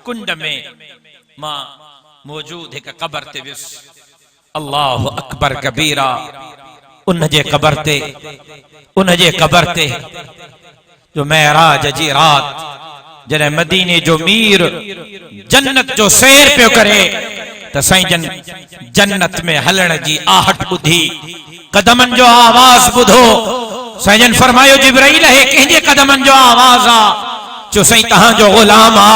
कुंड में मां मौजूद एक कबर ते विस। अल्लाह अकबर कबीरा। उनजे कबर ते जो महराज जी रात जॾहिं मदीने जो मीर जन्नत जो सैर पियो करे त साईं जन जन्नत में हलण जी आहट ॿुधी, कदमन जो आवाज ॿुधो। साईं जन फरमायो जिब्राइल है कंहिंजे कदमन जो आवाज आ? जो साईं तहां जो गुलाम आ,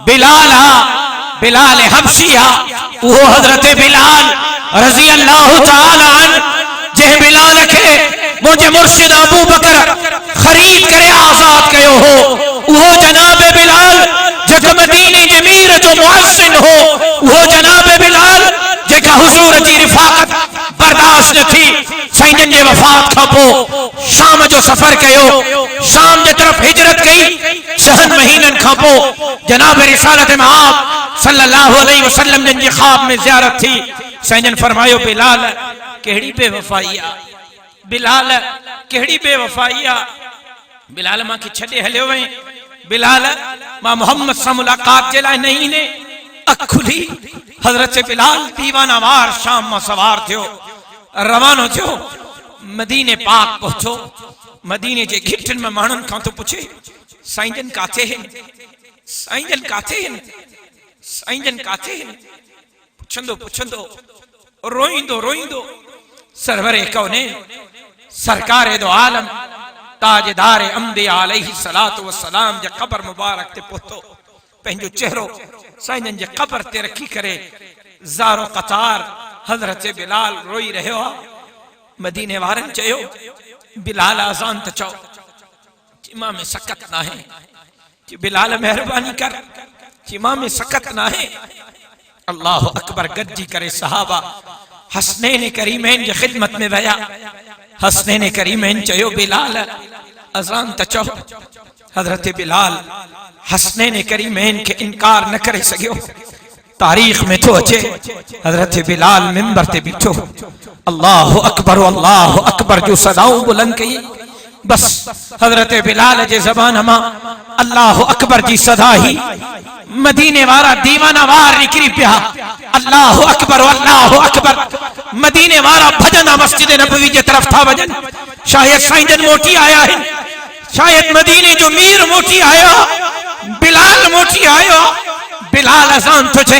बिलाल आ, बिलाल हबशी आ। वो हजरत बिलाल रजी अल्लाह तआला अन जे बिलाल खे मुझे मुर्शिद अबू बकर खरीद करे आजाद कयो हो, वो जनाब बिलाल जेका मदीने जे मीर जो मुअज्जिन हो, वो जनाब बिलाल जेका हुजूर जी रिफाकत बर्दाश्त न थी। साईं जन जे वफात खां पोइ शाम जो सफर कयो, शाम जे तरफ हिजरत कई। 6 महीननि खां पोइ जनाब रिसालत में आप सल्लल्लाहु अलैहि वसल्लम जन जी ख्वाब में ज़ियारत थी। साईं जन फरमायो बिलाल कहिड़ी बेवफाई आ, बिलाल कहिड़ी बेवफाई आ। बिलाल मां के छॾे हलियो वहीं। बिलाल मां मोहम्मद सां मुलाकात जे लाइ नहीं ने अख खुली। हजरत बिलाल दीवाना वार शाम मां सवार थियो, रवानो थियो, मदीने पाक पहुचो। मदीने जे घिटन में माण्हुनि खां तो पुछे साईं जन काथे आहिनि, साईं जन काथे आहिनि, साईं जन काथे आहिनि। पुछंदो पुछंदो रोईंदो रोईंदो सरवरे कौने सरकार दो आलम ताजदार अंबिया अलैहि सलातो व सलाम जे कबर मुबारक ते पहुतो। पंहिंजो चेहरो साईं जन जे कबर ते रखी करे ज़ारो कतार हजरत बिलाल रोई रहियो। मदीने वारनि चयो बिलाल आज़ान त चओ। मां में सकत ना है कि बिलाल मेहरबानी कर, कि मां में सकत ना है। अल्लाह अकबर गद्दी करे सहाबा हसनैन करीमैन जी खिदमत में वया। हसनैन करीमैन चयो बिलाल अज़ान त चओ। हजरत बिलाल हसनैन करीमैन के इनकार न करे सकियो। तारीख में तो अचे हजरत बिलाल मिंबर ते बीठो, अल्लाह अकबर जो सदाऊं बुलंद कई। बस हजरत बिलाल जे ज़बान मां अल्लाह अकबर जी सदा ही मदीने वारा दीवाना वार निकरी पिया। अल्लाह अकबर मदीने वारा भजना मस्जिद नबवी जे तरफ था वजन। शायद साईं जन मोटी आया है, शायद मदीने जो मीर मोटी आया, बिलाल मोटी आया। बिलाल अज़ान तो चे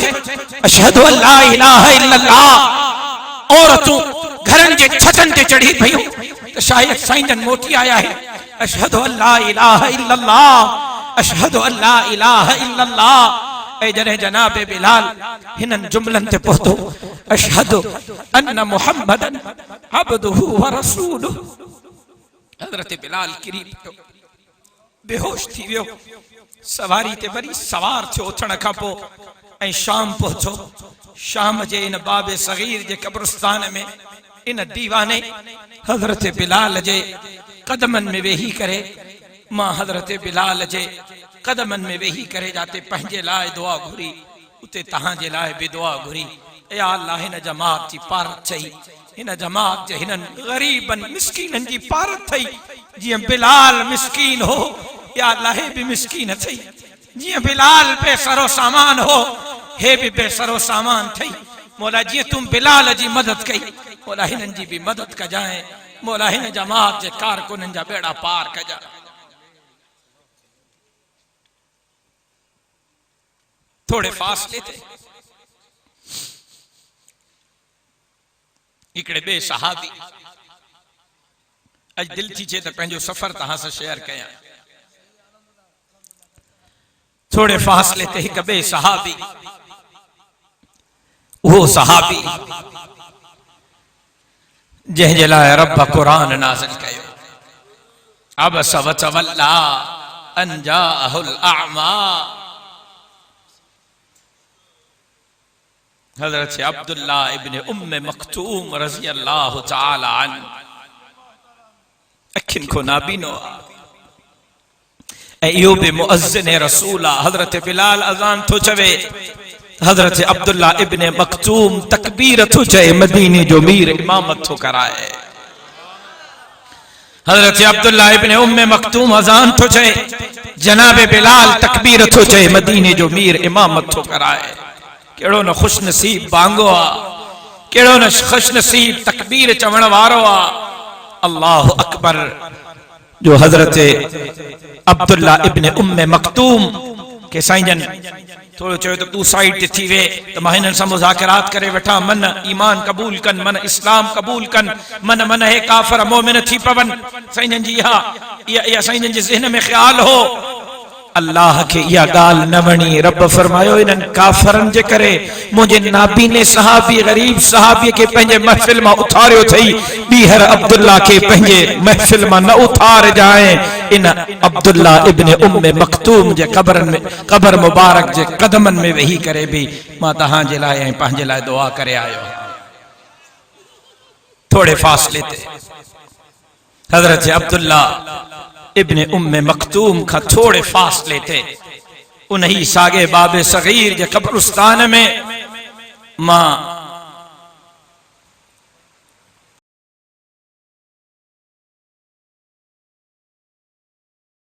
अशहदु अल्ला इलाहा इल्लल्लाह। औरतों घरन जे छतन ते चढ़ी पयूं तो शायद साईं जन मोटी आया है। अशहदु अल्ला इलाहा इल्लल्लाह, अशहदु अल्ला इलाहा इल्लल्लाह। ए जने जनाब बिलाल हिनन जुमलन ते पहुतो अशहदु अन्न मुहम्मदन अब्दुहु व रसूलुहु। हजरत बिलाल किरी पियो, बेहोश थी वियो। सवारी ते वरी सवार थियो उथण खां पोइ ऐं शाम पहुचो। शाम जे इन बाबे सगीर जे कब्रिस्तान में इन दीवाने हजरत बिलाल जे कदमन में वेही करे, मां हजरत बिलाल जे कदमन में वेही करे जाते पंहिंजे लाइ दुआ घुरी, उते तहां जे लाइ भी दुआ घुरी। या अल्लाह हिन जमात जी पारत चई, हिन जमात जे हिनन गरीबन मिस्कीनन जी पारत थई। जियां बिलाल मिस्कीन हो, या अल्लाह हे भी मिस्कीन थई। जियां बिलाल बेसरो सामान हो, हे भी बेसरो सामान थई। मौला जियां तुम बिलाल जी मदद कई, मौला हिनन जी भी मदद कजाए। मौला हिन जमात जे कारकुनन जा बेड़ा पार कजा। थोड़े फासले थे इकड़े बे सहाबी अज दिल थी चे तो पंहिंजो सफर तहां से शेयर कया। थोड़े फासले ते हिक बे सहाबी, वो सहाबी जंहिंजे लाइ रब कुरान नाज़िल कयो। अबस व तवल्ला अन जाअहुल अअमा। हजरत अब्दुल्ला इब्ने उम्मे मख्तूम रज़ी अल्लाह तआला अन्हु अखिन को नाबीनो इहो बि मुअज्जिन रसूल। हजरत बिलाल अज़ान तो चवे, हजरत अब्दुल्ला इब्ने मख्तूम तकबीर तो चए, मदीने जो मीर इमामत तो कराए। हजरत अब्दुल्ला इब्ने उम्मे मक्तूम अजान तो चे, जनाबे बिलाल तकबीर तो चे, मदीने जो मीर इमामत तो कराए। केड़ो न खुश नसीब बांगो आ, केड़ो न खुश नसीब तकबीर चवण वारो आ। अल्लाह अकबर। जो हजरत अब्दुल्ला इब्ने उम्मे मक्तूम के साईं जन थोड़ो चयो तो तू साइड ते थी वे, तो मां हिननि सां मुज़ाकरात करे वठा, मन ईमान कबूल कन, मन इस्लाम कबूल कन, मन हे काफर मोमिन थी पवन। साईं जन जी इहा साईं जन जे ज़हन में ख्याल हो। अल्लाह के इहा गाल न वणी। रब फरमायो इन्हनि काफरनि जे करे मुंहिंजे नाबीने सहाबी गरीब सहाबी के पंहिंजे महफिल मां उथारियो थई, ॿीहर अब्दुल्ला के पंहिंजे महफिल मां न उथार जाए। इन अब्दुल्ला इब्ने उम्मे मक्तूम जे कब्र मुबारक जे कदमन में वेही करे भी मां तहां जे लाइ ऐं पंहिंजे लाइ दुआ करे आयो। थोड़े फासले ते हजरत अब्दुल्ला इब्ने उम्मे मक्तूम का थोड़े फासले थे उन्हीं सागे बाबे सगीर जे कब्रिस्तान में मां